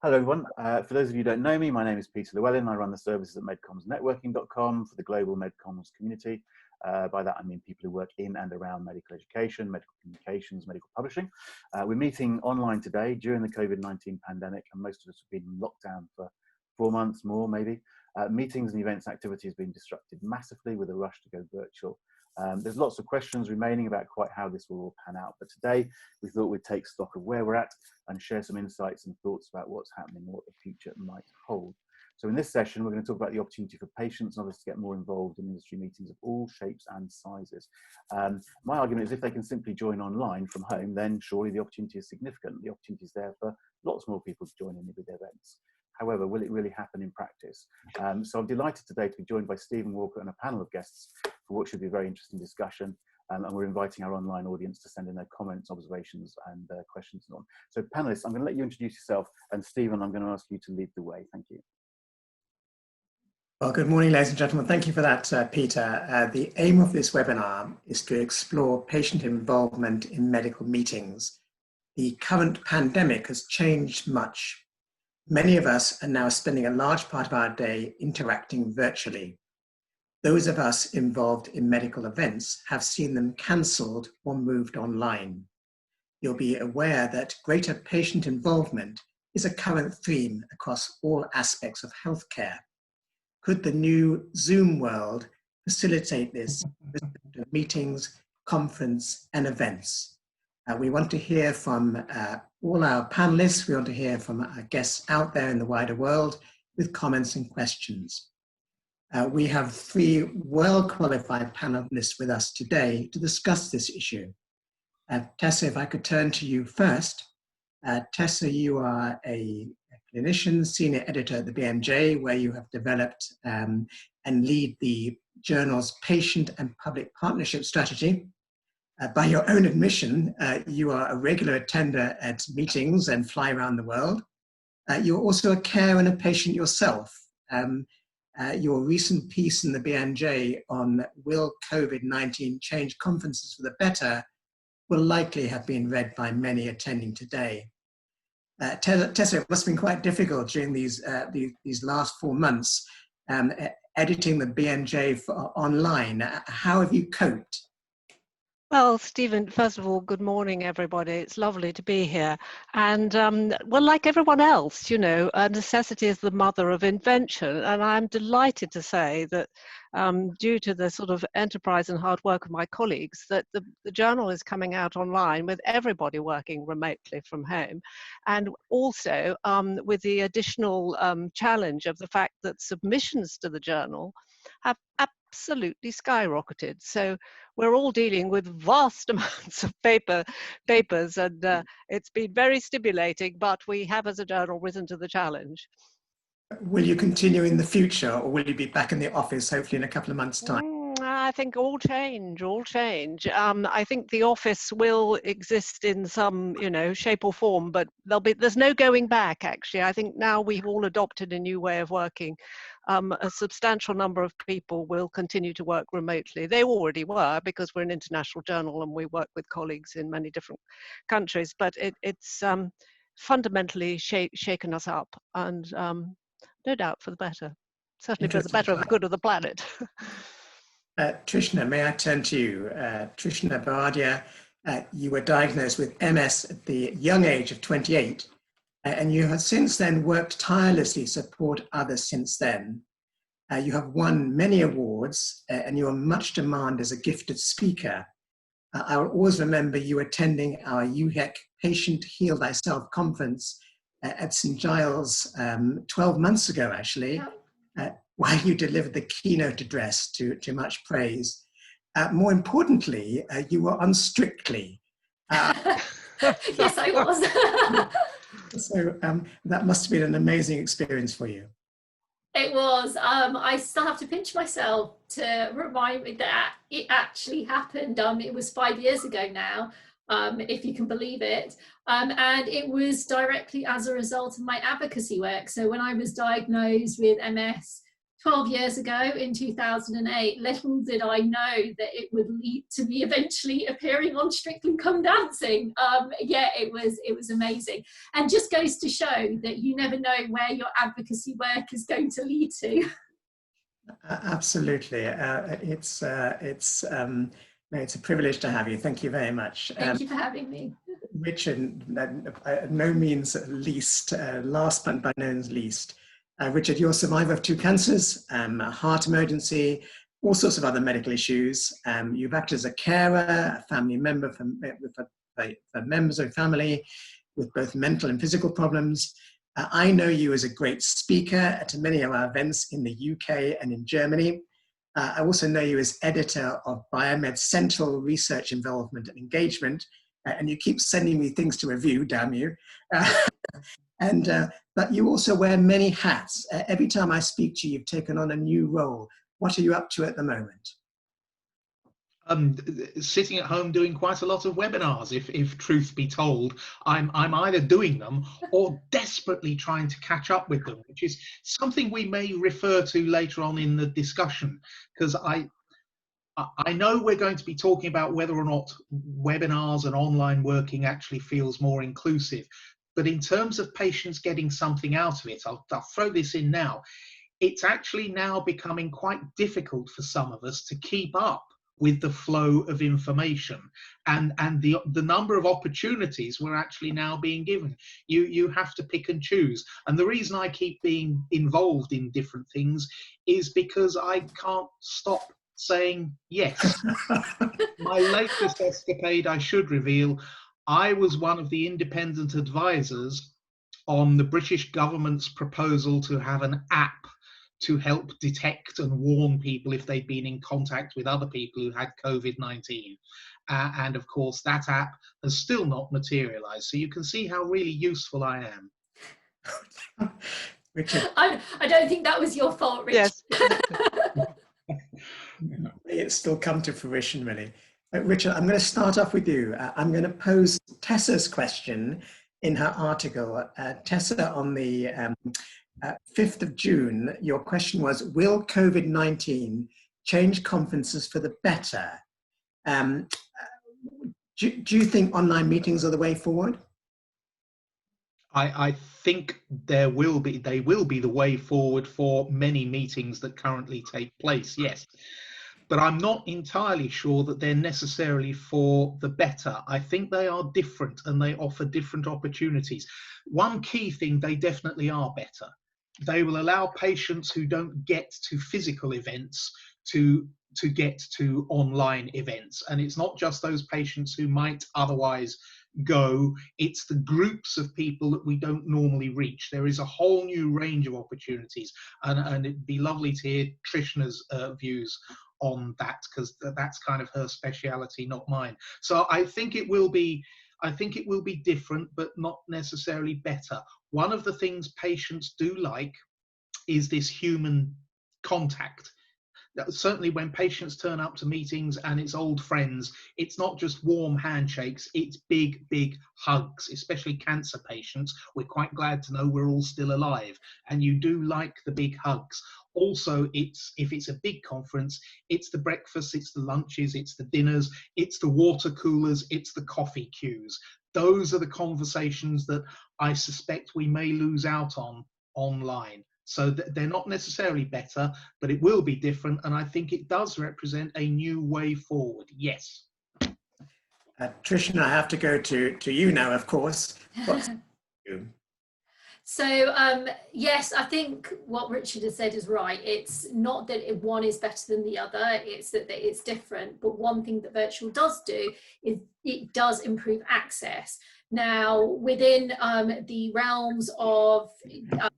Hello everyone. For those of you who don't know me, my name is Peter Llewellyn. I run the services at MedCommsNetworking.com for the global MedComms community. By that I mean people who work in and around medical education, medical communications, medical publishing. We're meeting online today during the COVID-19 pandemic, and most of us have been in lockdown for 4 months more maybe. Meetings and events activity has been disrupted massively with a rush to go virtual. There's lots of questions remaining about quite how this will all pan out, but today we thought we'd take stock of where we're at and share some insights and thoughts about what's happening and what the future might hold. So in this session, we're going to talk about the opportunity for patients and others to get more involved in industry meetings of all shapes and sizes. My argument is if they can simply join online from home, then surely the opportunity is significant. The opportunity is there for lots more people to join in with events. However, will it really happen in practice? So I'm delighted today to be joined by Stephen Walker and a panel of guests for what should be a very interesting discussion. And we're inviting our online audience to send in their comments, observations, and questions and on. So panelists, I'm going to let you introduce yourself, and Stephen, I'm going to ask you to lead the way. Thank you. Well, good morning, ladies and gentlemen. Thank you for that, Peter. The aim of this webinar is to explore patient involvement in medical meetings. The current pandemic has changed much. Many of us are now spending a large part of our day interacting virtually. Those of us involved in medical events have seen them cancelled or moved online. You'll be aware that greater patient involvement is a current theme across all aspects of healthcare. Could the new Zoom world facilitate this with meetings, conference, and events? We want to hear from all our panelists. We want to hear from our guests out there in the wider world with comments and questions. We have 3 well-qualified panelists with us today to discuss this issue. Tessa, if I could turn to you first. Tessa, you are a clinician, senior editor at the BMJ, where you have developed and lead the journal's patient and public partnership strategy. By your own admission, you are a regular attender at meetings and fly around the world. You're also a carer and a patient yourself. Your recent piece in the BMJ on will COVID-19 change conferences for the better will likely have been read by many attending today. Tessa, it must have been quite difficult during these last 4 months editing the BMJ for online. How have you coped? Well, Stephen, first of all, good morning, everybody. It's lovely to be here. And well, like everyone else, you know, necessity is the mother of invention. And I'm delighted to say that due to the sort of enterprise and hard work of my colleagues, that the journal is coming out online with everybody working remotely from home. And also with the additional challenge of the fact that submissions to the journal have absolutely skyrocketed. So we're all dealing with vast amounts of papers, and it's been very stimulating, but we have as a journal risen to the challenge. Will you continue in the future, or will you be back in the office hopefully in a couple of months' time? I think all change. I think the office will exist in some, you know, shape or form, but there's no going back, actually. I think now we've all adopted a new way of working. A substantial number of people will continue to work remotely. They already were, because we're an international journal and we work with colleagues in many different countries, but it's fundamentally shaken us up, and no doubt for the better. Certainly for the better of the good of the planet. Trishna, may I turn to you? Trishna Bharadia, you were diagnosed with MS at the young age of 28, and you have since then worked tirelessly to support others since then. You have won many awards, and you are much demanded as a gifted speaker. I will always remember you attending our EuHIC Patient Heal Thyself conference at St. Giles 12 months ago, actually. While you delivered the keynote address to much praise. More importantly, you were on Strictly. Yes, I was. So that must have been an amazing experience for you. It was. I still have to pinch myself to remind me that it actually happened. It was 5 years ago now, if you can believe it. And it was directly as a result of my advocacy work. So when I was diagnosed with MS 12 years ago in 2008, little did I know that it would lead to me eventually appearing on Strictly Come Dancing. Yeah, it was amazing, and just goes to show that you never know where your advocacy work is going to lead to. Absolutely, it's a privilege to have you. Thank you very much. Thank you for having me. Richard, no means least, last but by no means least. Richard, you're a survivor of 2 cancers, a heart emergency, all sorts of other medical issues. You've acted as a carer, a family member for members of your family with both mental and physical problems. I know you as a great speaker at many of our events in the UK and in Germany. I also know you as editor of Biomed's Central Research Involvement and Engagement, and you keep sending me things to review, damn you. But you also wear many hats. Every time I speak to you, you've taken on a new role. What are you up to at the moment? Sitting at home doing quite a lot of webinars, if truth be told. I'm either doing them or desperately trying to catch up with them, which is something we may refer to later on in the discussion, because I know we're going to be talking about whether or not webinars and online working actually feels more inclusive. But in terms of patients getting something out of it, I'll throw this in now. It's actually now becoming quite difficult for some of us to keep up with the flow of information and the number of opportunities we're actually now being given. You have to pick and choose. And the reason I keep being involved in different things is because I can't stop saying yes. My latest escapade, I should reveal, I was one of the independent advisors on the British government's proposal to have an app to help detect and warn people if they'd been in contact with other people who had COVID-19. And of course, that app has still not materialized. So you can see how really useful I am. Richard. I don't think that was your fault, Richard. Yes. It's still come to fruition, really. Richard, I'm going to start off with you. I'm going to pose Tessa's question in her article. Tessa, on the 5th of June, your question was, will COVID-19 change conferences for the better? Do you think online meetings are the way forward? I think they will be the way forward for many meetings that currently take place, yes. But I'm not entirely sure that they're necessarily for the better. I think they are different and they offer different opportunities. One key thing, they definitely are better. They will allow patients who don't get to physical events to get to online events. And it's not just those patients who might otherwise go, it's the groups of people that we don't normally reach. There is a whole new range of opportunities. And it'd be lovely to hear Trishna's views on that, because that's kind of her speciality, not mine. So I think it will be different, but not necessarily better. One of the things patients do like is this human contact. Certainly when patients turn up to meetings and it's old friends, it's not just warm handshakes, it's big, big hugs, especially cancer patients. We're quite glad to know we're all still alive, and you do like the big hugs. Also, if it's a big conference, it's the breakfasts, it's the lunches, it's the dinners, it's the water coolers, it's the coffee queues. Those are the conversations that I suspect we may lose out on online. So they're not necessarily better, but it will be different. And I think it does represent a new way forward. Yes. Trishna, I have to go to you now, of course. So yes, I think what Richard has said is right. It's not that one is better than the other, it's that it's different. But one thing that virtual does do is it does improve access. Now, within the realms of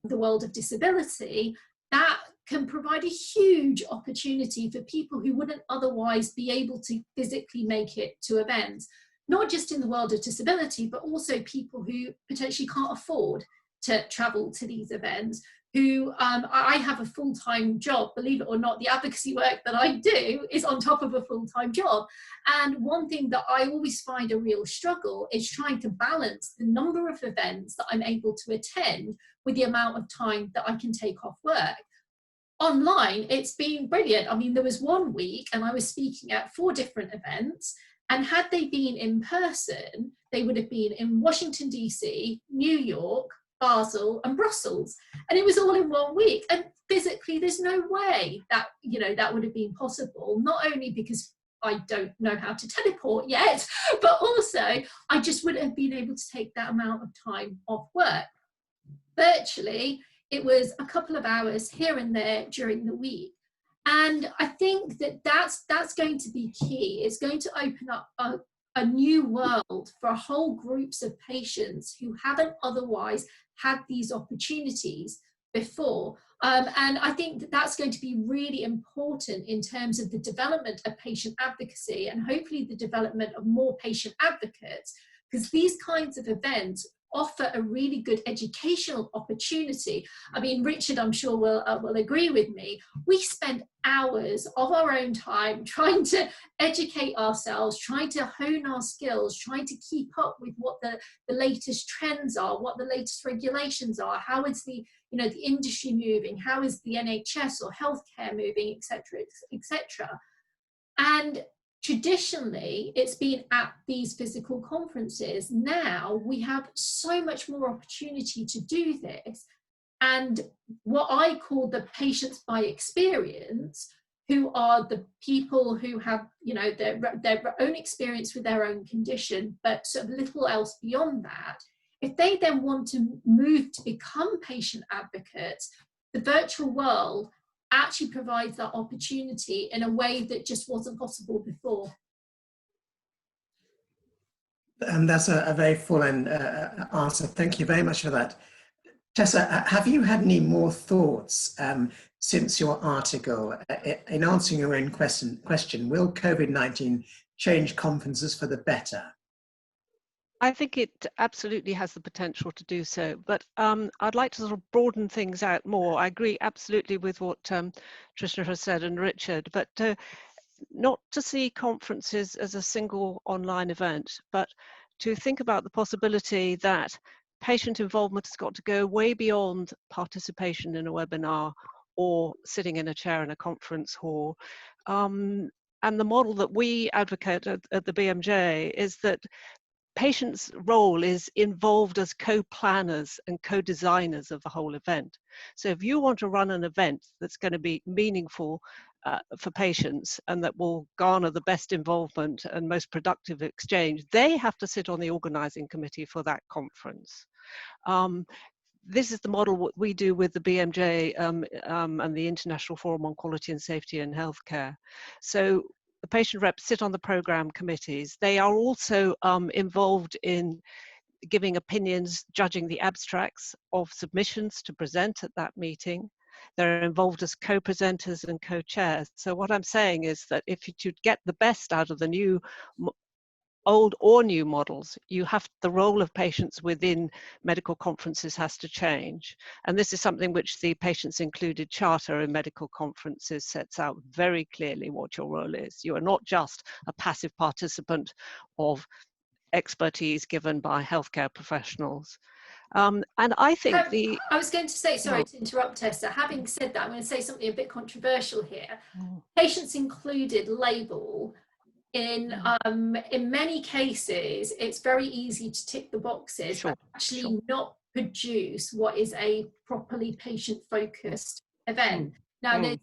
the world of disability, that can provide a huge opportunity for people who wouldn't otherwise be able to physically make it to events, not just in the world of disability, but also people who potentially can't afford to travel to these events, who I have a full-time job, believe it or not. The advocacy work that I do is on top of a full-time job. And one thing that I always find a real struggle is trying to balance the number of events that I'm able to attend with the amount of time that I can take off work. online, it's been brilliant. I mean, there was one week and I was speaking at 4 different events, and had they been in person, they would have been in Washington, DC, New York, Basel and Brussels, and it was all in 1 week. And physically there's no way that, you know, that would have been possible, not only because I don't know how to teleport yet, but also I just wouldn't have been able to take that amount of time off work. Virtually, it was a couple of hours here and there during the week. And I think that that's going to be key. It's going to open up a new world for whole groups of patients who haven't otherwise had these opportunities before. And I think that that's going to be really important in terms of the development of patient advocacy, and hopefully the development of more patient advocates, because these kinds of events offer a really good educational opportunity. I mean, Richard, I'm sure will agree with me. We spend hours of our own time trying to educate ourselves, trying to hone our skills, trying to keep up with what the latest trends are, what the latest regulations are, how is the, you know, the industry moving, how is the NHS or healthcare moving, etc., etc. And traditionally, it's been at these physical conferences. Now we have so much more opportunity to do this. And what I call the patients by experience, who are the people who have, you know, their own experience with their own condition, but sort of little else beyond that. If they then want to move to become patient advocates, the virtual world actually provides that opportunity in a way that just wasn't possible before. And that's a very full answer. Thank you very much for that. Tessa, have you had any more thoughts since your article? In answering your own question, will COVID-19 change conferences for the better? I think it absolutely has the potential to do so, but I'd like to sort of broaden things out more. I agree absolutely with what Trishna has said and Richard, but not to see conferences as a single online event, but to think about the possibility that patient involvement has got to go way beyond participation in a webinar or sitting in a chair in a conference hall. And the model that we advocate at the BMJ is that patients' role is involved as co-planners and co-designers of the whole event. So if you want to run an event that's going to be meaningful for patients and that will garner the best involvement and most productive exchange, they have to sit on the organizing committee for that conference. This is the model what we do with the BMJ and the International Forum on Quality and Safety in Healthcare. So the patient reps sit on the program committees. They are also involved in giving opinions, judging the abstracts of submissions to present at that meeting. They're involved as co-presenters and co-chairs. So what I'm saying is that if you should get the best out of the new, old or new models, you have the role of patients within medical conferences has to change. And this is something which the Patients Included Charter in medical conferences sets out very clearly what your role is. You are not just a passive participant of expertise given by healthcare professionals. And I think I was going to say, sorry to interrupt, Tessa, having said that, I'm going to say something a bit controversial here. Patients Included label, in many cases, it's very easy to tick the boxes, but actually not produce what is a properly patient-focused event. Now, there's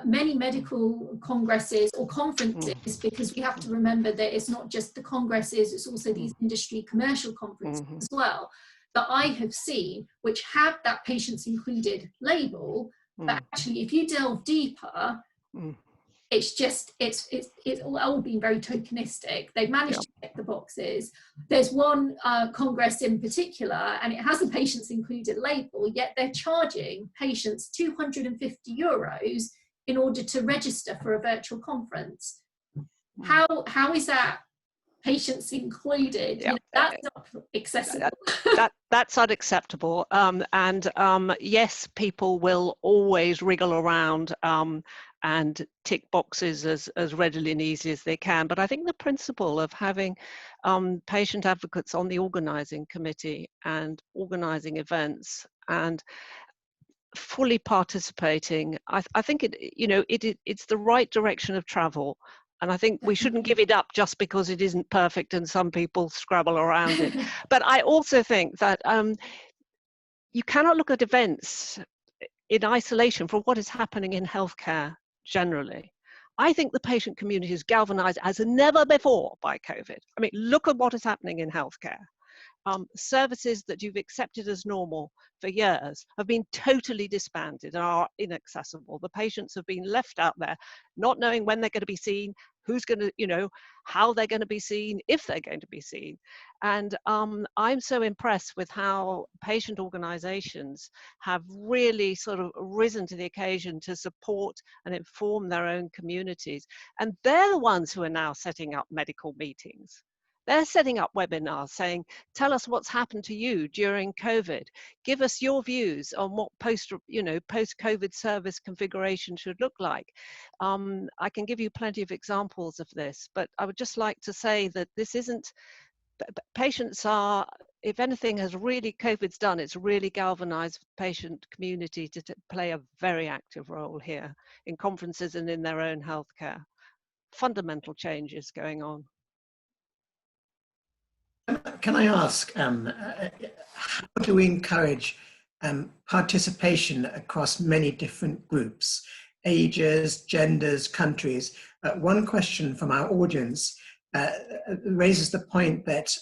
many medical congresses or conferences, because we have to remember that it's not just the congresses, it's also these industry commercial conferences as well, that I have seen, which have that Patients Included label, but actually if you delve deeper, it's just, it's all been very tokenistic. They've managed to check the boxes. There's one congress in particular, and it has a Patients Included label, yet they're charging patients €250 in order to register for a virtual conference. How is that patients included? You know, that's not accessible. That's unacceptable. Yes, people will always wriggle around and tick boxes as readily and easily as they can. But I think the principle of having patient advocates on the organizing committee and organizing events and fully participating. I think it's the right direction of travel. And I think we shouldn't give it up just because it isn't perfect and some people scrabble around it. But I also think that you cannot look at events in isolation from what is happening in healthcare generally. I think the patient community is galvanized as never before by COVID. I mean, look at what is happening in healthcare. Services that you've accepted as normal for years have been totally disbanded and are inaccessible. The patients have been left out there, not knowing when they're going to be seen, who's going to, how they're going to be seen, if they're going to be seen. And I'm so impressed with how patient organizations have really sort of risen to the occasion to support and inform their own communities. And they're the ones who are now setting up medical meetings. They're setting up webinars saying, tell us what's happened to you during COVID. Give us your views on what post-COVID service configuration should look like. I can give you plenty of examples of this, but I would just like to say that this isn't, patients are, if anything has really COVID's done, it's really galvanized the patient community to play a very active role here in conferences and in their own healthcare. Fundamental changes going on. Can I ask, how do we encourage participation across many different groups, ages, genders, countries? One question from our audience raises the point that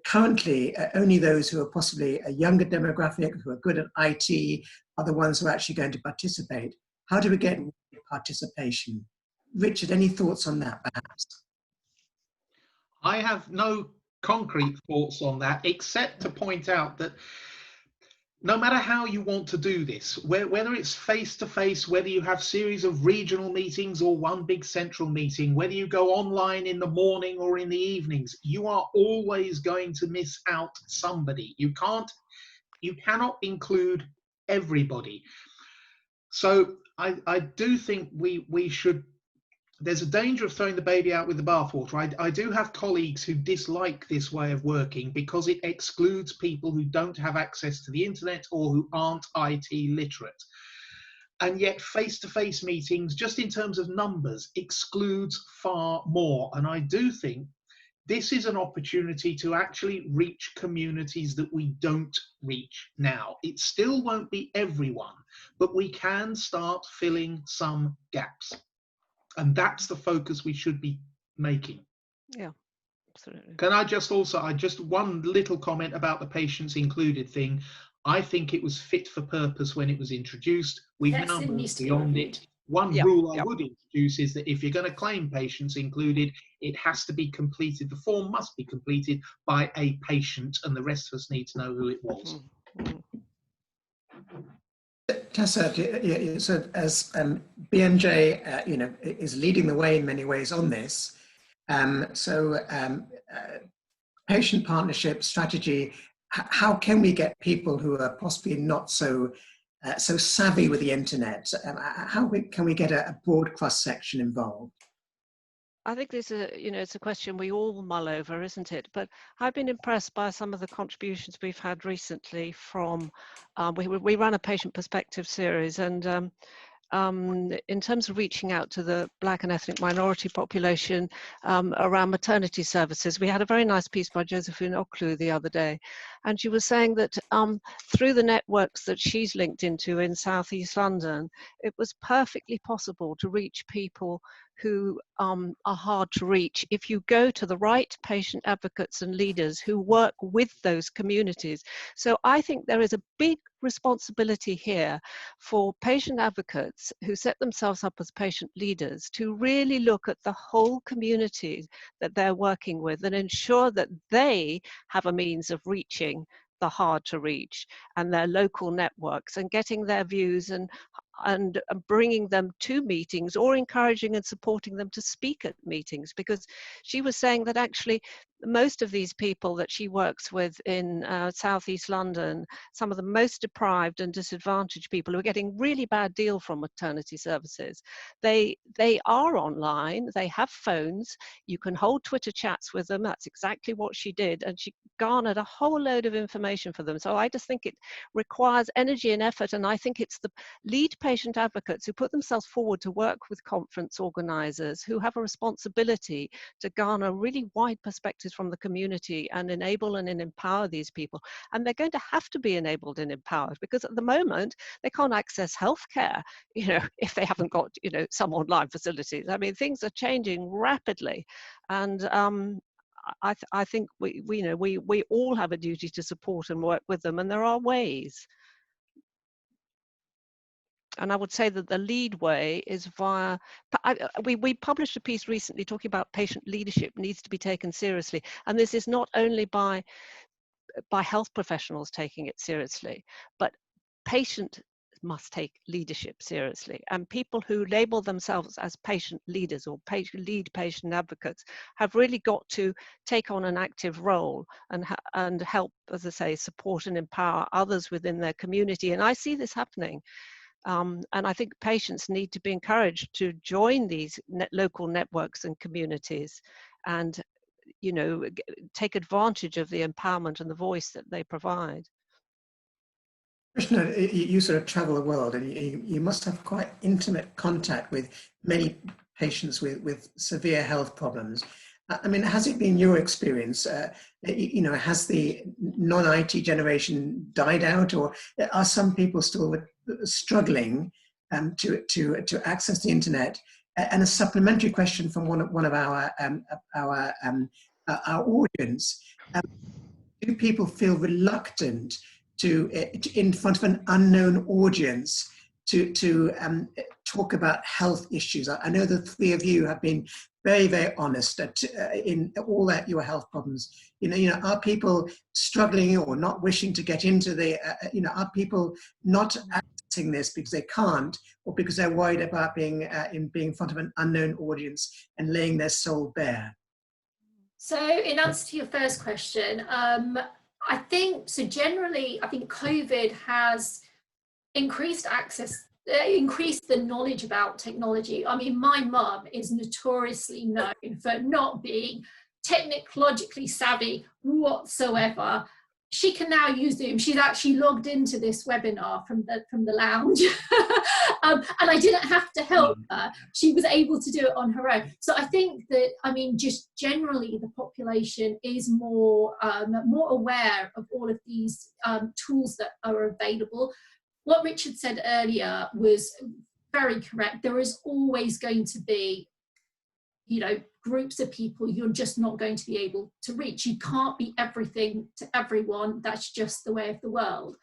currently only those who are possibly a younger demographic, who are good at IT, are the ones who are actually going to participate. How do we get participation? Richard, any thoughts on that, perhaps? I have no concrete thoughts on that, except to point out that no matter how you want to do this, whether it's face-to-face, whether you have series of regional meetings or one big central meeting, whether you go online in the morning or in the evenings, you are always going to miss out somebody. You cannot include everybody. So I do think we should. There's a danger of throwing the baby out with the bathwater. I do have colleagues who dislike this way of working because it excludes people who don't have access to the internet or who aren't IT literate. And yet face-to-face meetings, just in terms of numbers, excludes far more. And I do think this is an opportunity to actually reach communities that we don't reach now. It still won't be everyone, but we can start filling some gaps. And that's the focus we should be making. Yeah, absolutely. Can I just one little comment about the patients included thing. I think it was fit for purpose when it was introduced. We've now moved beyond it. One rule I would introduce is that if you're going to claim patients included, it has to be completed. The form must be completed by a patient, and the rest of us need to know who it was. Tessa, so as BMJ, is leading the way in many ways on this. Patient partnership strategy. How can we get people who are possibly not so savvy with the internet? How can we get a broad cross section involved? I think this is it's a question we all mull over, isn't it? But I've been impressed by some of the contributions we've had recently from, we run a patient perspective series, and in terms of reaching out to the Black and ethnic minority population around maternity services, we had a very nice piece by Josephine Oklu the other day, and she was saying that through the networks that she's linked into in South East London, it was perfectly possible to reach people who are hard to reach if you go to the right patient advocates and leaders who work with those communities. So I think there is a big responsibility here for patient advocates who set themselves up as patient leaders to really look at the whole community that they're working with and ensure that they have a means of reaching the hard to reach and their local networks and getting their views and and bringing them to meetings, or encouraging and supporting them to speak at meetings, because she was saying that actually most of these people that she works with in southeast London, some of the most deprived and disadvantaged people who are getting really bad deal from maternity services, they are online, they have phones, you can hold Twitter chats with them. That's exactly what she did, and she garnered a whole load of information for them. So I just think it requires energy and effort, and I think it's the lead patient advocates who put themselves forward to work with conference organizers who have a responsibility to garner really wide perspectives from the community and enable and empower these people. And they're going to have to be enabled and empowered, because at the moment they can't access healthcare, you know, if they haven't got, you know, some online facilities. I mean, things are changing rapidly, and I think we all have a duty to support and work with them, and there are ways. And I would say that the lead way is via, we published a piece recently talking about patient leadership needs to be taken seriously. And this is not only by health professionals taking it seriously, but patient must take leadership seriously. And people who label themselves as patient leaders or lead patient advocates have really got to take on an active role and help, as I say, support and empower others within their community. And I see this happening. And I think patients need to be encouraged to join these local networks and communities, and, you know, take advantage of the empowerment and the voice that they provide. Trishna, you sort of travel the world, and you must have quite intimate contact with many patients with severe health problems. I mean, has it been your experience, you know, has the non-IT generation died out, or are some people still struggling to access the internet? And a supplementary question from one of our audience: do people feel reluctant to in front of an unknown audience to talk about health issues? I know the three of you have been very, very honest in all your health problems. You know, are people struggling or not wishing to get into the, you know, are people not accessing this because they can't, or because they're worried about being in front of an unknown audience and laying their soul bare? So in answer to your first question, I think, so generally, I think COVID has increased access, increased the knowledge about technology. I mean, my mum is notoriously known for not being technologically savvy whatsoever. She can now use Zoom. She's actually logged into this webinar from the lounge, and I didn't have to help her. She was able to do it on her own. So I think that, I mean, just generally the population is more aware of all of these tools that are available. What Richard said earlier was very correct. There is always going to be, you know, groups of people you're just not going to be able to reach. You can't be everything to everyone. That's just the way of the world.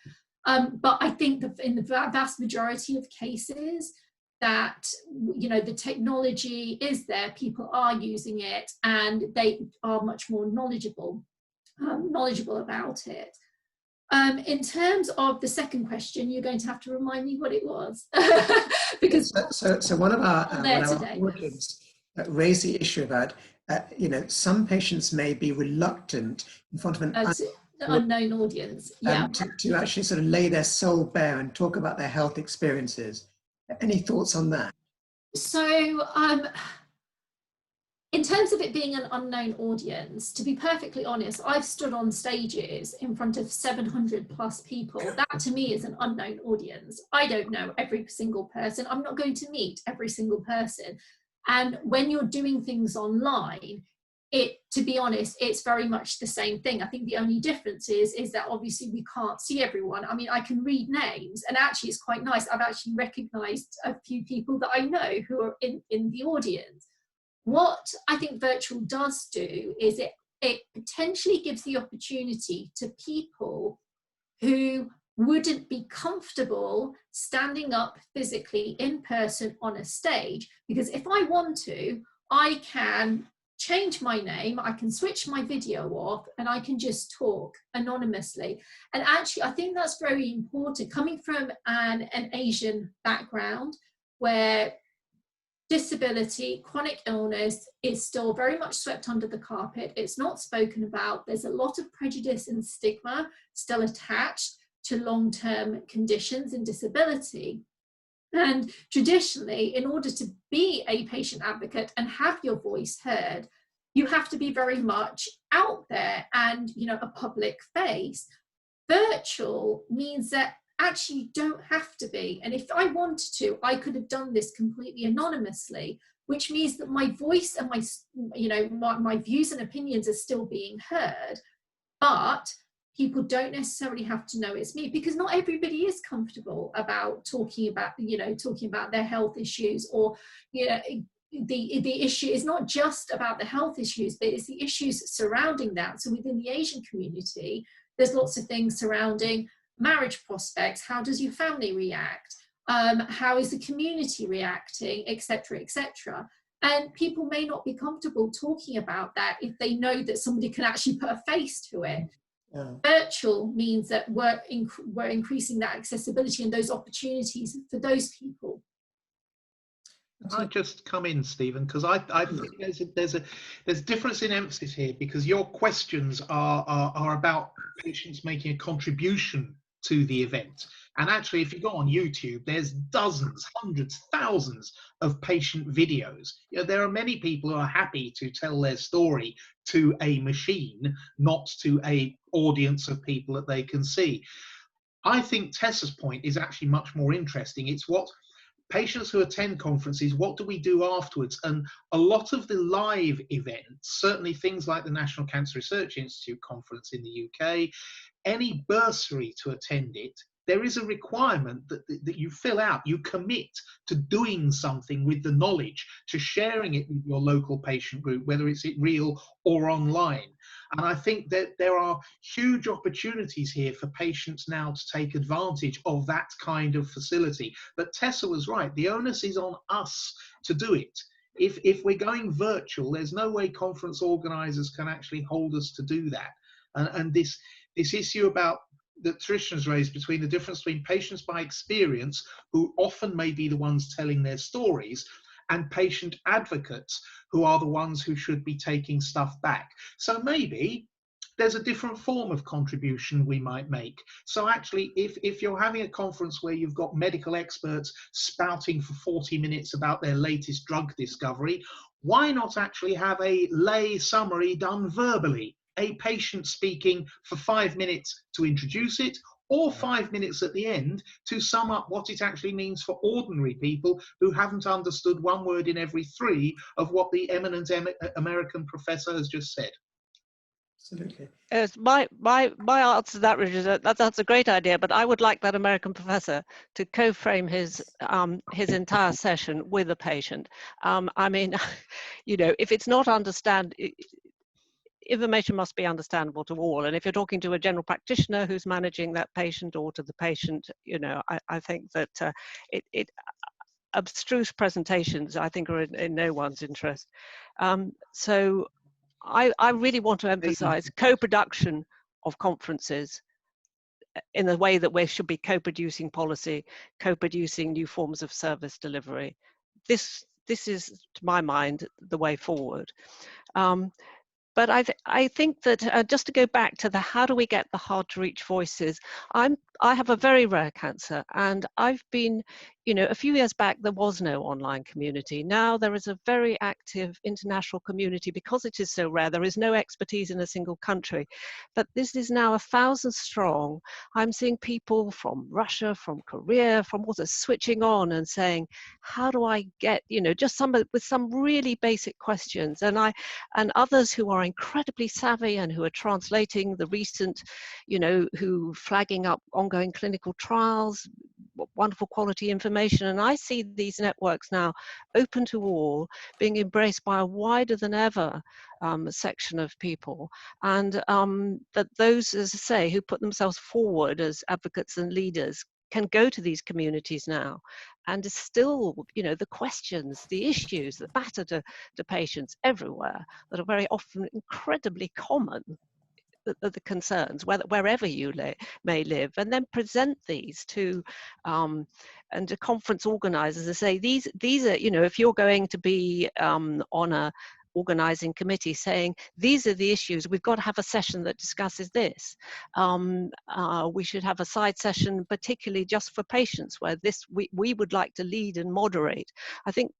But I think that in the vast majority of cases that, you know, the technology is there, people are using it, and they are much more knowledgeable about it. In terms of the second question, you're going to have to remind me what it was. Because so one of our audience raised the issue about, you know, some patients may be reluctant in front of an unknown audience, yeah, to actually sort of lay their soul bare and talk about their health experiences. Any thoughts on that? So in terms of it being an unknown audience, to be perfectly honest, I've stood on stages in front of 700 plus people. That to me is an unknown audience. I don't know every single person. I'm not going to meet every single person. And when you're doing things online, to be honest, it's very much the same thing. I think the only difference is that obviously we can't see everyone. I mean, I can read names, and actually it's quite nice. I've actually recognized a few people that I know who are in the audience. What I think virtual does do is it potentially gives the opportunity to people who wouldn't be comfortable standing up physically in person on a stage, because if I want to, I can change my name, I can switch my video off, and I can just talk anonymously. And actually, I think that's very important. Coming from an Asian background where disability, chronic illness is still very much swept under the carpet, it's not spoken about, there's a lot of prejudice and stigma still attached to long-term conditions and disability. And traditionally, in order to be a patient advocate and have your voice heard, you have to be very much out there and, you know, a public face. Virtual means that actually you don't have to be. And if I wanted to, I could have done this completely anonymously, which means that my voice and my, you know, my views and opinions are still being heard, but people don't necessarily have to know it's me, because not everybody is comfortable about talking about, you know, talking about their health issues, or, you know, the issue is not just about the health issues, but it's the issues surrounding that. So within the Asian community, there's lots of things surrounding marriage prospects. How does your family react? How is the community reacting, etc., etc. And people may not be comfortable talking about that if they know that somebody can actually put a face to it. Yeah. Virtual means that we're increasing that accessibility and those opportunities for those people. Can I just come in, Stephen, because I think there's difference in emphasis here, because your questions are about patients making a contribution to the event. And actually, if you go on YouTube, there's dozens, hundreds, thousands of patient videos. You know, there are many people who are happy to tell their story to a machine, not to an audience of people that they can see. I think Tessa's point is actually much more interesting. It's what patients who attend conferences, what do we do afterwards? And a lot of the live events, certainly things like the National Cancer Research Institute conference in the UK, any bursary to attend it, there is a requirement that you fill out, you commit to doing something with the knowledge, to sharing it with your local patient group, whether it's real or online. And I think that there are huge opportunities here for patients now to take advantage of that kind of facility. But Tessa was right, the onus is on us to do it. If we're going virtual, there's no way conference organisers can actually hold us to do that. And this issue about that Trishna's raised between the difference between patients by experience, who often may be the ones telling their stories, and patient advocates, who are the ones who should be taking stuff back. So maybe there's a different form of contribution we might make. So actually, if you're having a conference where you've got medical experts spouting for 40 minutes about their latest drug discovery, why not actually have a lay summary done verbally? A patient speaking for 5 minutes to introduce it, or 5 minutes at the end to sum up what it actually means for ordinary people who haven't understood one word in every 3 of what the eminent American professor has just said. Absolutely. My answer to that, Richard, that's a great idea, but I would like that American professor to co-frame his entire session with a patient. I mean, you know, if it's not information must be understandable to all, and if you're talking to a general practitioner who's managing that patient, or to the patient, you know, I think that abstruse presentations, I think, are in no one's interest. So I really want to emphasize co-production of conferences in the way that we should be co-producing policy, co-producing new forms of service delivery. This is, to my mind, the way forward. But I think that just to go back to the how do we get the hard to reach voices, I have a very rare cancer, and I've been, you know, a few years back there was no online community. Now there is a very active international community because it is so rare. There is no expertise in a single country, but this is now 1,000 strong. I'm seeing people from Russia, from Korea, from all the switching on and saying, how do I get, you know, just with some really basic questions, and others who are incredibly savvy and who are translating the recent, you know, who flagging up ongoing clinical trials, wonderful quality information. And I see these networks now open to all, being embraced by a wider than ever section of people. And that those, as I say, who put themselves forward as advocates and leaders can go to these communities now and distill, the questions, the issues that matter to patients everywhere, that are very often incredibly common, the concerns, wherever you may live, and then present these to and to conference organizers and say, these are, if you're going to be on a organizing committee, saying these are the issues, we've got to have a session that discusses this. We should have a side session particularly just for patients, where we would like to lead and moderate. I think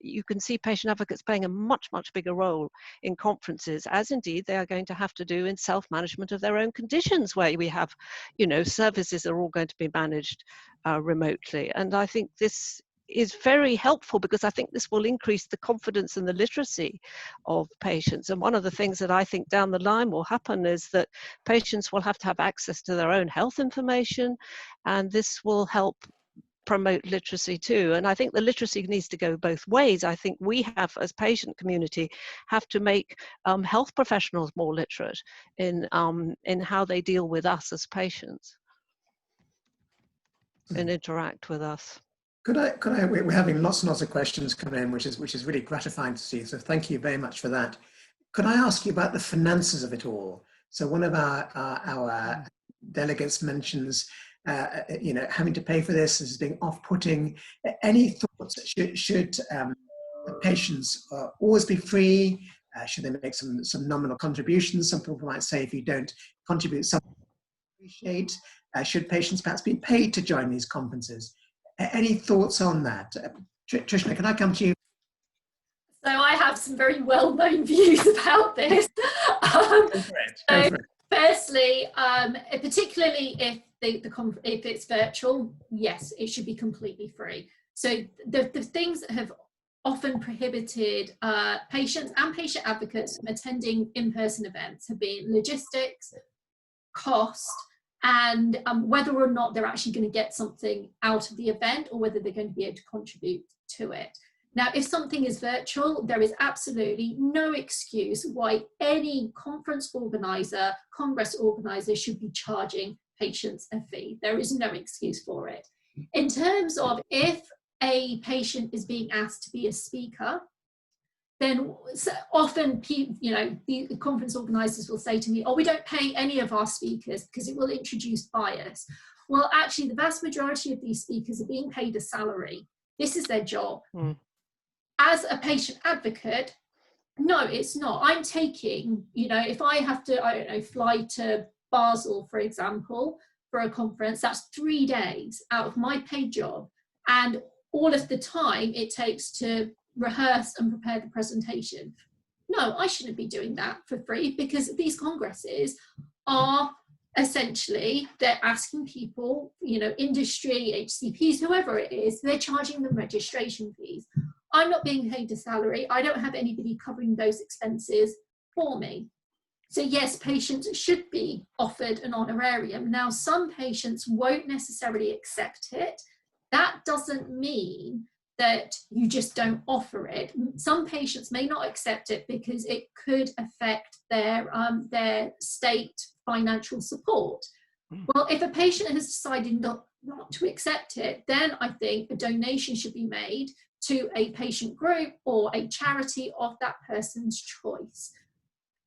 you can see patient advocates playing a much bigger role in conferences, as indeed they are going to have to do in self-management of their own conditions, where we have, services are all going to be managed remotely. And I think this is very helpful, because I think this will increase the confidence and the literacy of patients. And one of the things that I think down the line will happen is that patients will have to have access to their own health information, and this will help promote literacy too. And I think the literacy needs to go both ways. I think we have, as patient community, have to make health professionals more literate in how they deal with us as patients and interact with us. We're having lots and lots of questions come in, which is really gratifying to see. So thank you very much for that. Could I ask you about the finances of it all? So one of our delegates mentions, having to pay for this as being off-putting. Any thoughts? Should the patients always be free? Should they make some nominal contributions? Some people might say, if you don't contribute, something to appreciate. Should patients perhaps be paid to join these conferences? Any thoughts on that? Trishna, can I come to you? So I have some very well-known views about this. Go for it. Firstly, particularly if if it's virtual, yes, it should be completely free. So the things that have often prohibited patients and patient advocates from attending in-person events have been logistics, cost, and whether or not they're actually going to get something out of the event, or whether they're going to be able to contribute to it. Now, if something is virtual, there is absolutely no excuse why any conference organizer, congress organizer should be charging patients a fee. There is no excuse for it. In terms of if a patient is being asked to be a speaker, then often, the conference organizers will say to me, oh, we don't pay any of our speakers because it will introduce bias. Well, actually, the vast majority of these speakers are being paid a salary. This is their job. As a patient advocate, no, it's not. I'm taking, if I have to, I don't know, fly to Basel, for example, for a conference, that's 3 days out of my paid job. And all of the time it takes to rehearse and prepare the presentation. No, I shouldn't be doing that for free, because these congresses are essentially, they're asking people, industry, HCPs, whoever it is, they're charging them registration fees. I'm not being paid a salary. I don't have anybody covering those expenses for me. So yes, patients should be offered an honorarium. Now, some patients won't necessarily accept it. That doesn't mean that you just don't offer it. Some patients may not accept it because it could affect their state financial support. Well, if a patient has decided not to accept it, then I think a donation should be made to a patient group or a charity of that person's choice.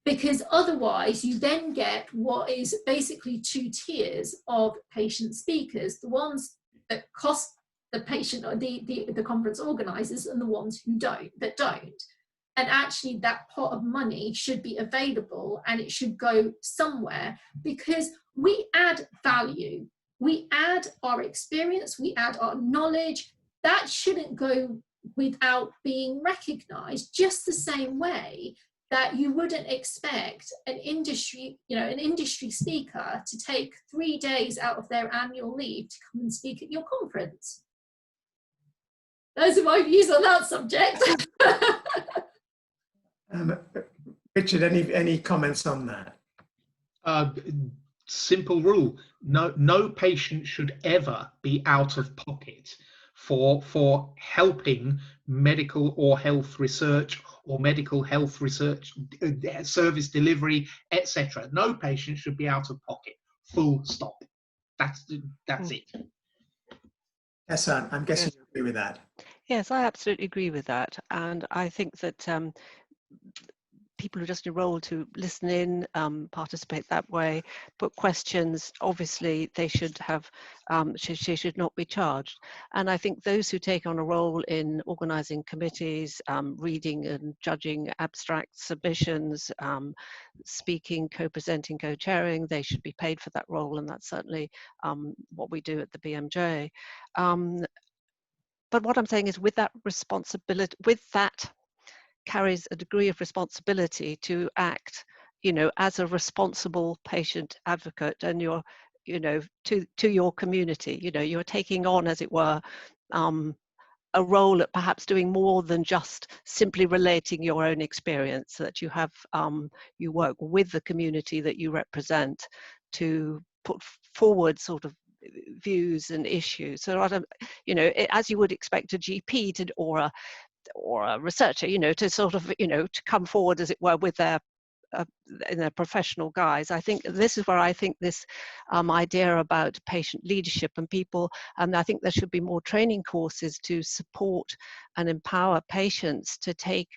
Because otherwise you then get what is basically 2 tiers of patient speakers, the ones that cost the patient or the conference organizers, and the ones who don't. And actually that pot of money should be available, and it should go somewhere, because we add value, we add our experience, we add our knowledge. That shouldn't go without being recognized, just the same way that you wouldn't expect an industry speaker to take 3 days out of their annual leave to come and speak at your conference. Those are my views on that subject. Richard, any comments on that? Simple rule: no patient should ever be out of pocket for helping medical or health research or medical health research service delivery, etc. No patient should be out of pocket. Full stop. That's it. Tessa, I'm guessing you agree with that. Yes, I absolutely agree with that. And I think that people who just enroll to listen in, participate that way, put questions, obviously they should have, she should not be charged. And I think those who take on a role in organising committees, reading and judging abstract submissions, speaking, co-presenting, co-chairing, they should be paid for that role, and that's certainly what we do at the BMJ. But what I'm saying is, with that responsibility, with that carries a degree of responsibility to act, you know, as a responsible patient advocate, and you're, you know, to your community, you know, you're taking on, as it were, a role at perhaps doing more than just simply relating your own experience, that you have, you work with the community that you represent to put forward sort of views and issues. So, you know, as you would expect a GP to, or a researcher, you know, to sort of, you know, to come forward, as it were, with their in their professional guise. I think this is where I think this idea about patient leadership and people, and I think there should be more training courses to support and empower patients to take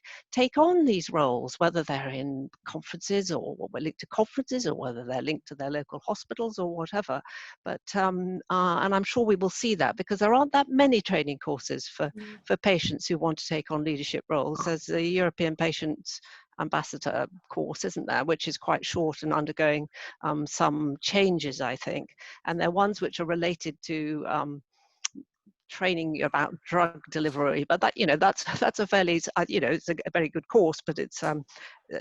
on these roles, whether they're in conferences or linked to conferences, or whether they're linked to their local hospitals or whatever. But and I'm sure we will see that, because there aren't that many training courses for patients who want to take on leadership roles. There's the European Patients Ambassador course, isn't there, which is quite short and undergoing some changes, I think, and they're ones which are related to training about drug delivery, but that, you know, that's a fairly, you know, it's a very good course, but it's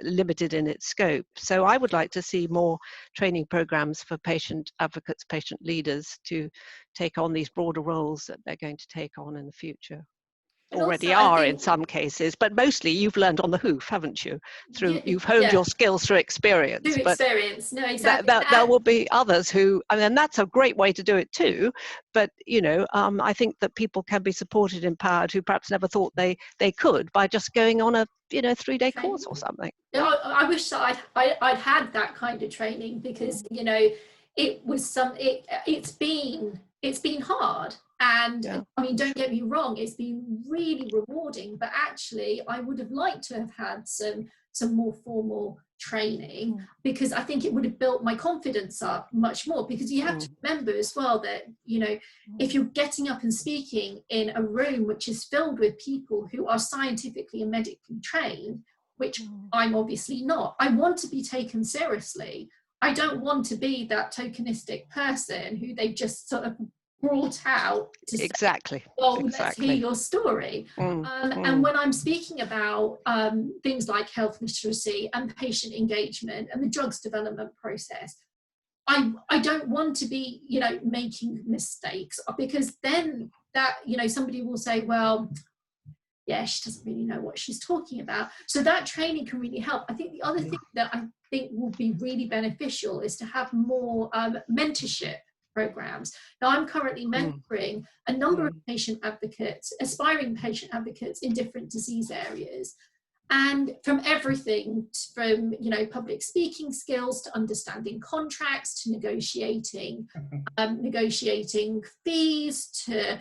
limited in its scope. So I would like to see more training programs for patient advocates, patient leaders, to take on these broader roles that they're going to take on in the future. Already are in some cases, but mostly you've learned on the hoof, haven't you? Through you've honed your skills through experience. Through experience, no, exactly. There will be others who, I mean, that's a great way to do it too. But you know, I think that people can be supported, empowered, who perhaps never thought they could, by just going on a, you know, 3-day course or something. I wish that I'd had that kind of training, because you know, it was it's been hard. And I mean, don't get me wrong, it's been really rewarding, but actually I would have liked to have had some more formal training, because I think it would have built my confidence up much more. Because you have to remember as well that, you know, if you're getting up and speaking in a room which is filled with people who are scientifically and medically trained, which I'm obviously not, I want to be taken seriously. I don't want to be that tokenistic person who they just sort of brought out to say, well, let's hear your story. And when I'm speaking about things like health literacy and patient engagement and the drugs development process, I don't want to be, you know, making mistakes, because then that, you know, somebody will say, well, yeah, she doesn't really know what she's talking about. So that training can really help. I think the other thing that I think will be really beneficial is to have more mentorship programs. Now, I'm currently mentoring a number of patient advocates, aspiring patient advocates in different disease areas, and from everything from, you know, public speaking skills to understanding contracts to negotiating fees to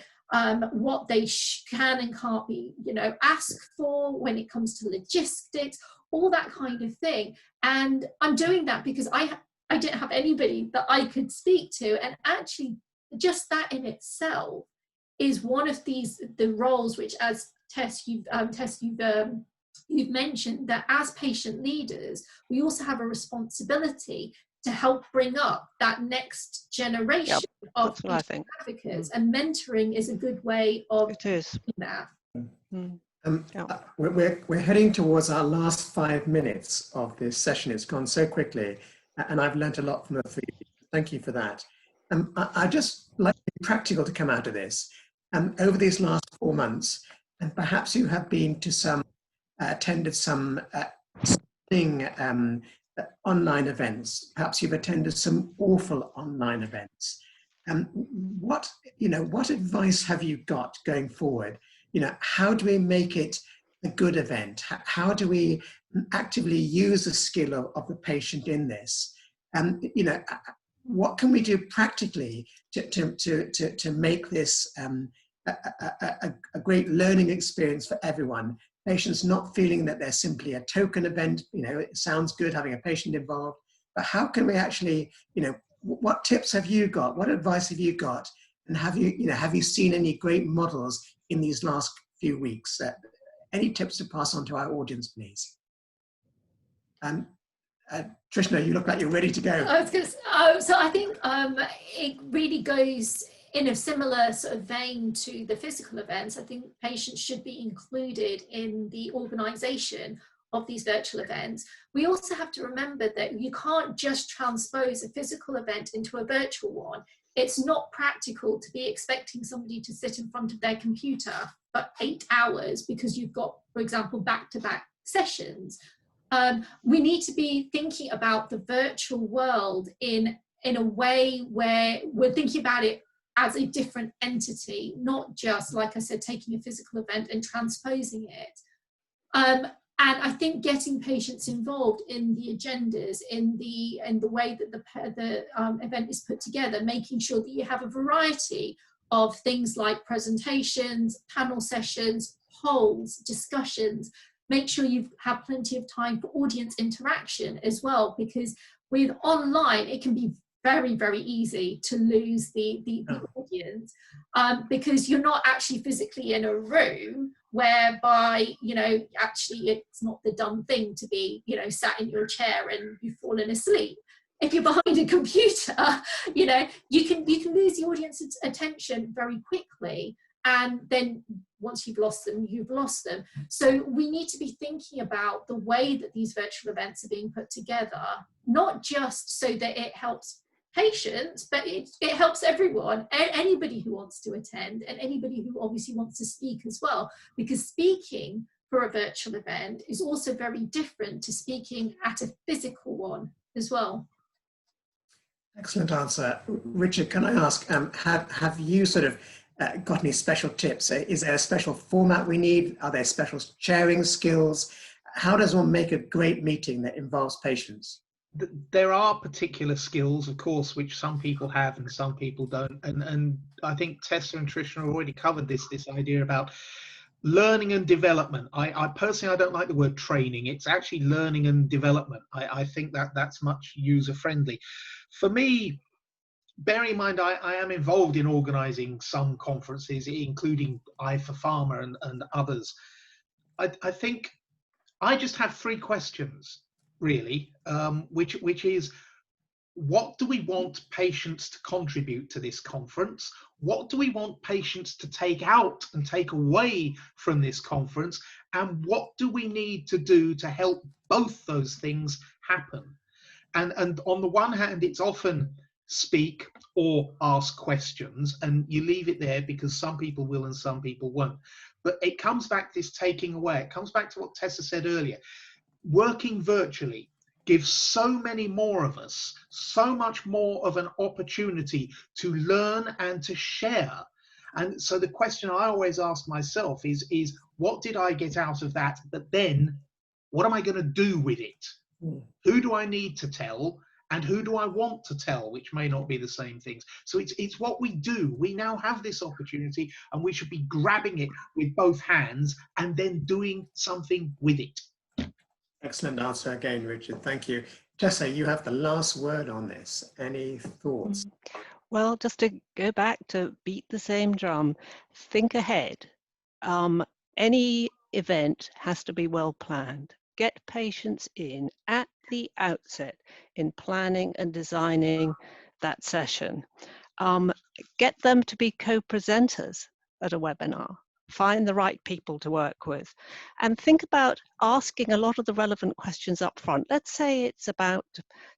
what they can and can't be, you know, asked for when it comes to logistics, all that kind of thing. And I'm doing that because I didn't have anybody that I could speak to, and actually just that in itself is one of the roles which, as Tess you've mentioned, that as patient leaders we also have a responsibility to help bring up that next generation of patient advocates, and mentoring is a good way of doing that. We're heading towards our last 5 minutes of this session. It's gone so quickly, and I've learned a lot from the three of you. Thank you for that. I just like to be practical to come out of this. Over these last 4 months, and perhaps you have been to some, attended some online events. Perhaps you've attended some awful online events. What advice have you got going forward? You know, how do we make it a good event? How do we actively use the skill of the patient in this? You know, what can we do practically to make this a great learning experience for everyone. Patients not feeling that they're simply a token event. You know, it sounds good having a patient involved, but how can we actually, you know, what tips have you got? What advice have you got? And have you seen any great models in these last few weeks? Any tips to pass on to our audience, please? Trishna, you look like you're ready to go. So I think it really goes in a similar sort of vein to the physical events. I think patients should be included in the organisation of these virtual events. We also have to remember that you can't just transpose a physical event into a virtual one. It's not practical to be expecting somebody to sit in front of their computer for 8 hours because you've got, for example, back-to-back sessions. We need to be thinking about the virtual world in a way where we're thinking about it as a different entity, not just, like I said, taking a physical event and transposing it. And I think getting patients involved in the agendas, in the way that the event is put together, making sure that you have a variety of things like presentations, panel sessions, polls, discussions. Make sure you have plenty of time for audience interaction as well, because with online, it can be very, very easy to lose the audience because you're not actually physically in a room, whereby, you know, actually it's not the done thing to be, you know, sat in your chair and you've fallen asleep. If you're behind a computer, you know, you can lose the audience's attention very quickly. And then once you've lost them, you've lost them. So we need to be thinking about the way that these virtual events are being put together, not just so that it helps patients, but it helps everyone, anybody who wants to attend and anybody who obviously wants to speak as well, because speaking for a virtual event is also very different to speaking at a physical one as well. Excellent answer. Richard, can I ask, have you sort of got any special tips? Is there a special format we need? Are there special sharing skills? How does one make a great meeting that involves patients? There are particular skills, of course, which some people have and some people don't. And I think Tessa and Trishna have already covered this idea about learning and development. I personally, I don't like the word training. It's actually learning and development. I think that's much user friendly. For me, bearing in mind, I am involved in organising some conferences, including EuHIC and others. I think I just have 3 questions, really, which is, what do we want patients to contribute to this conference? What do we want patients to take out and take away from this conference? And what do we need to do to help both those things happen? And on the one hand, it's often speak or ask questions, and you leave it there because some people will and some people won't. But it comes back to this taking away. It comes back to what Tessa said earlier. Working virtually gives so many more of us so much more of an opportunity to learn and to share. And so the question I always ask myself is what did I get out of that? But then what am I going to do with it? Who do I need to tell? And who do I want to tell, which may not be the same things. So it's what we do. We now have this opportunity and we should be grabbing it with both hands and then doing something with it. Excellent answer again, Richard. Thank you. Tessa, you have the last word on this. Any thoughts? Well, just to go back to beat the same drum, think ahead. Any event has to be well planned. Get patients in at the outset in planning and designing that session. Get them to be co-presenters at a webinar. Find the right people to work with, and think about asking a lot of the relevant questions up front. Let's say it's about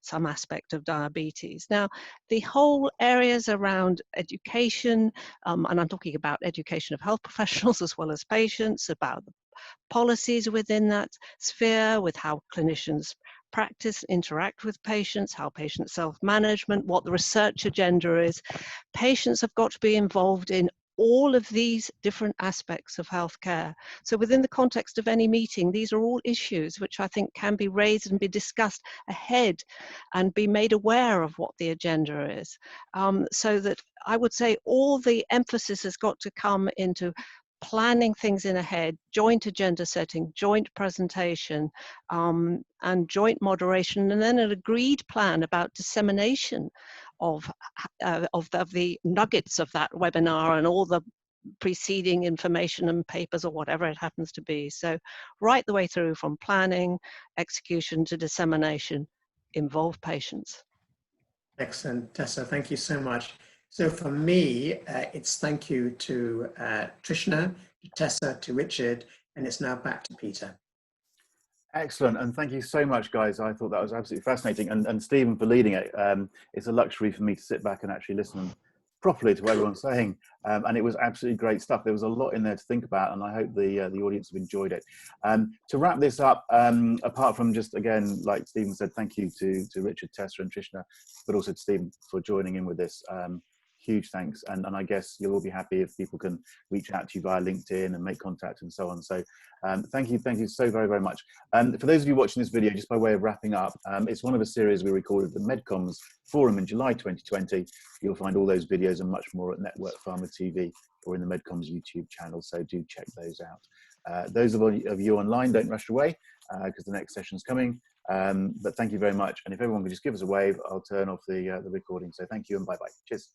some aspect of diabetes. Now, the whole areas around education, and I'm talking about education of health professionals as well as patients, about the policies within that sphere, with how clinicians practice, interact with patients, how patient self-management, what the research agenda is. Patients have got to be involved in all of these different aspects of healthcare. So within the context of any meeting, these are all issues which I think can be raised and be discussed ahead and be made aware of what the agenda is. So that I would say all the emphasis has got to come into planning things in ahead, joint agenda setting, joint presentation, and joint moderation, and then an agreed plan about dissemination of the nuggets of that webinar and all the preceding information and papers or whatever it happens to be. So right the way through from planning, execution to dissemination, involve patients. Excellent, Tessa, thank you so much. So for me, it's thank you to Trishna, to Tessa, to Richard, and it's now back to Peter. Excellent, and thank you so much, guys. I thought that was absolutely fascinating, and Stephen for leading it. It's a luxury for me to sit back and actually listen properly to what everyone's saying, and it was absolutely great stuff. There was a lot in there to think about, and I hope the audience have enjoyed it. To wrap this up, apart from just, again, like Stephen said, thank you to Richard, Tessa and Trishna, but also to Stephen for joining in with this. Huge thanks, and I guess you'll all be happy if people can reach out to you via LinkedIn and make contact and so on. So thank you so very much. For those of you watching this video, just by way of wrapping up, it's one of a series we recorded at the MedComms Forum in July 2020. You'll find all those videos and much more at NetworkPharma TV or in the MedComms YouTube channel, so do check those out. Those of you online, don't rush away because the next session's coming. But thank you very much, and if everyone could just give us a wave, I'll turn off the recording. So thank you and bye-bye. Cheers.